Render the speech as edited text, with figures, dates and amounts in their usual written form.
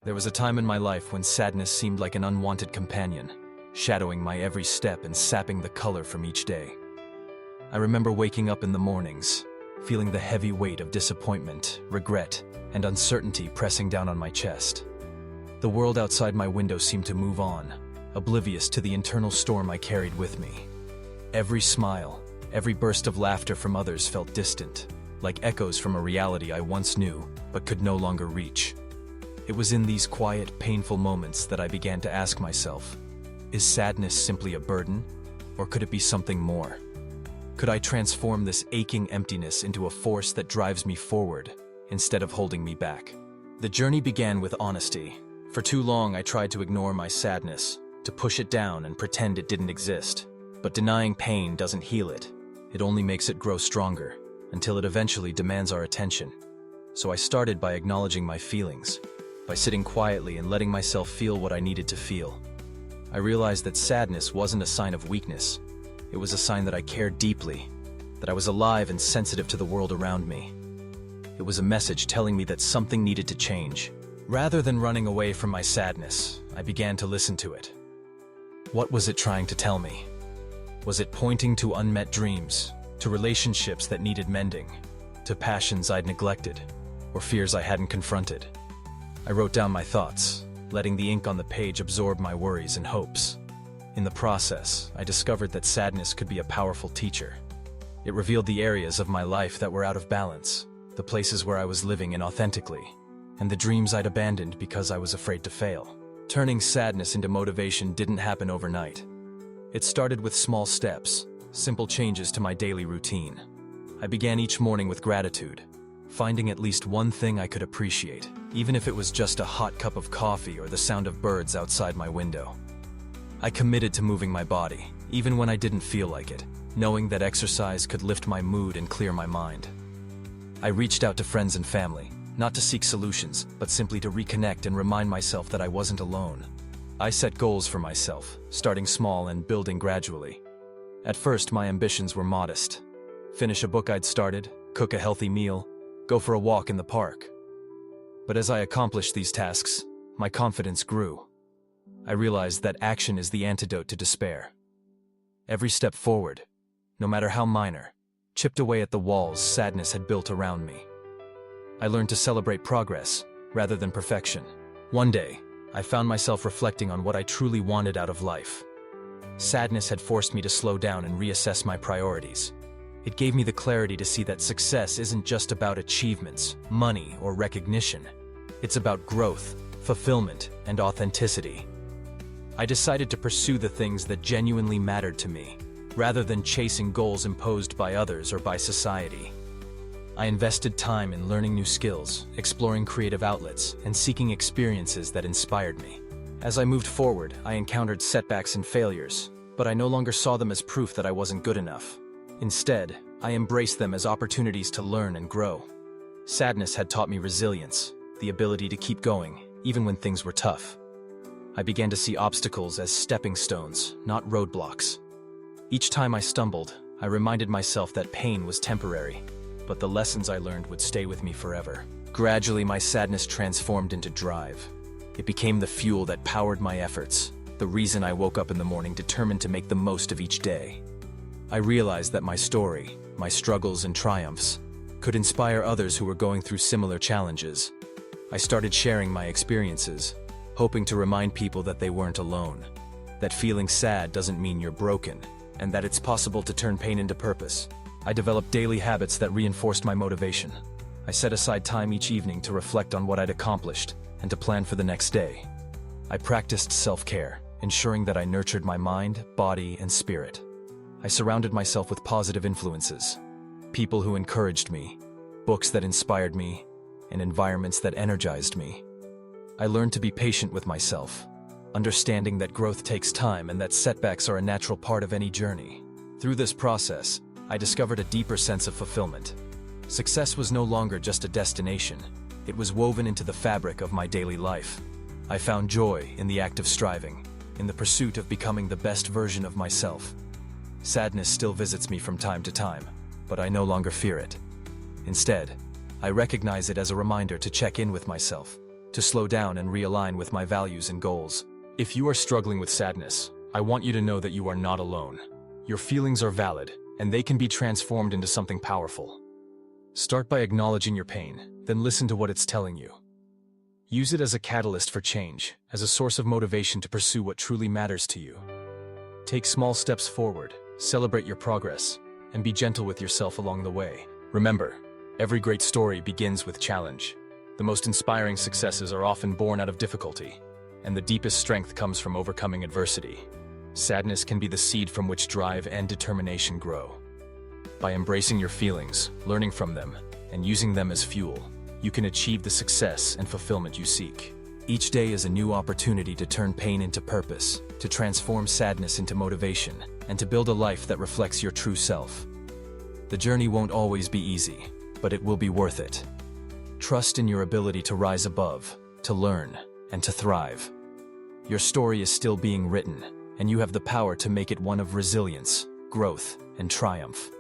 There was a time in my life when sadness seemed like an unwanted companion, shadowing my every step and sapping the color from each day. I remember waking up in the mornings, feeling the heavy weight of disappointment, regret, and uncertainty pressing down on my chest. The world outside my window seemed to move on, oblivious to the internal storm I carried with me. Every smile, every burst of laughter from others felt distant, like echoes from a reality I once knew but could no longer reach. It was in these quiet, painful moments that I began to ask myself, is sadness simply a burden, or could it be something more? Could I transform this aching emptiness into a force that drives me forward instead of holding me back? The journey began with honesty. For too long, I tried to ignore my sadness, to push it down and pretend it didn't exist. But denying pain doesn't heal it. It only makes it grow stronger, until it eventually demands our attention. So I started by acknowledging my feelings, by sitting quietly and letting myself feel what I needed to feel. I realized that sadness wasn't a sign of weakness. It was a sign that I cared deeply, that I was alive and sensitive to the world around me. It was a message telling me that something needed to change. Rather than running away from my sadness, I began to listen to it. What was it trying to tell me? Was it pointing to unmet dreams, to relationships that needed mending, to passions I'd neglected, or fears I hadn't confronted? I wrote down my thoughts, letting the ink on the page absorb my worries and hopes. In the process, I discovered that sadness could be a powerful teacher. It revealed the areas of my life that were out of balance, the places where I was living inauthentically, and the dreams I'd abandoned because I was afraid to fail. Turning sadness into motivation didn't happen overnight. It started with small steps, simple changes to my daily routine. I began each morning with gratitude, finding at least one thing I could appreciate, even if it was just a hot cup of coffee or the sound of birds outside my window. I committed to moving my body, even when I didn't feel like it, knowing that exercise could lift my mood and clear my mind. I reached out to friends and family, not to seek solutions, but simply to reconnect and remind myself that I wasn't alone. I set goals for myself, starting small and building gradually. At first, my ambitions were modest. Finish a book I'd started, cook a healthy meal, go for a walk in the park. But as I accomplished these tasks, my confidence grew. I realized that action is the antidote to despair. Every step forward, no matter how minor, chipped away at the walls sadness had built around me. I learned to celebrate progress rather than perfection. One day, I found myself reflecting on what I truly wanted out of life. Sadness had forced me to slow down and reassess my priorities. It gave me the clarity to see that success isn't just about achievements, money, or recognition. It's about growth, fulfillment, and authenticity. I decided to pursue the things that genuinely mattered to me, rather than chasing goals imposed by others or by society. I invested time in learning new skills, exploring creative outlets, and seeking experiences that inspired me. As I moved forward, I encountered setbacks and failures, but I no longer saw them as proof that I wasn't good enough. Instead, I embraced them as opportunities to learn and grow. Sadness had taught me resilience, the ability to keep going, even when things were tough. I began to see obstacles as stepping stones, not roadblocks. Each time I stumbled, I reminded myself that pain was temporary, but the lessons I learned would stay with me forever. Gradually, my sadness transformed into drive. It became the fuel that powered my efforts, the reason I woke up in the morning determined to make the most of each day. I realized that my story, my struggles and triumphs, could inspire others who were going through similar challenges. I started sharing my experiences, hoping to remind people that they weren't alone, that feeling sad doesn't mean you're broken, and that it's possible to turn pain into purpose. I developed daily habits that reinforced my motivation. I set aside time each evening to reflect on what I'd accomplished and to plan for the next day. I practiced self-care, ensuring that I nurtured my mind, body, and spirit. I surrounded myself with positive influences, people who encouraged me, books that inspired me, and environments that energized me. I learned to be patient with myself, understanding that growth takes time and that setbacks are a natural part of any journey. Through this process, I discovered a deeper sense of fulfillment. Success was no longer just a destination. It was woven into the fabric of my daily life. I found joy in the act of striving, in the pursuit of becoming the best version of myself. Sadness still visits me from time to time, but I no longer fear it. Instead, I recognize it as a reminder to check in with myself, to slow down and realign with my values and goals. If you are struggling with sadness, I want you to know that you are not alone. Your feelings are valid, and they can be transformed into something powerful. Start by acknowledging your pain, then listen to what it's telling you. Use it as a catalyst for change, as a source of motivation to pursue what truly matters to you. Take small steps forward, celebrate your progress, and be gentle with yourself along the way. Remember, every great story begins with challenge. The most inspiring successes are often born out of difficulty, and the deepest strength comes from overcoming adversity. Sadness can be the seed from which drive and determination grow. By embracing your feelings, learning from them, and using them as fuel, you can achieve the success and fulfillment you seek. Each day is a new opportunity to turn pain into purpose, to transform sadness into motivation, and to build a life that reflects your true self. The journey won't always be easy, but it will be worth it. Trust in your ability to rise above, to learn, and to thrive. Your story is still being written, and you have the power to make it one of resilience, growth, and triumph.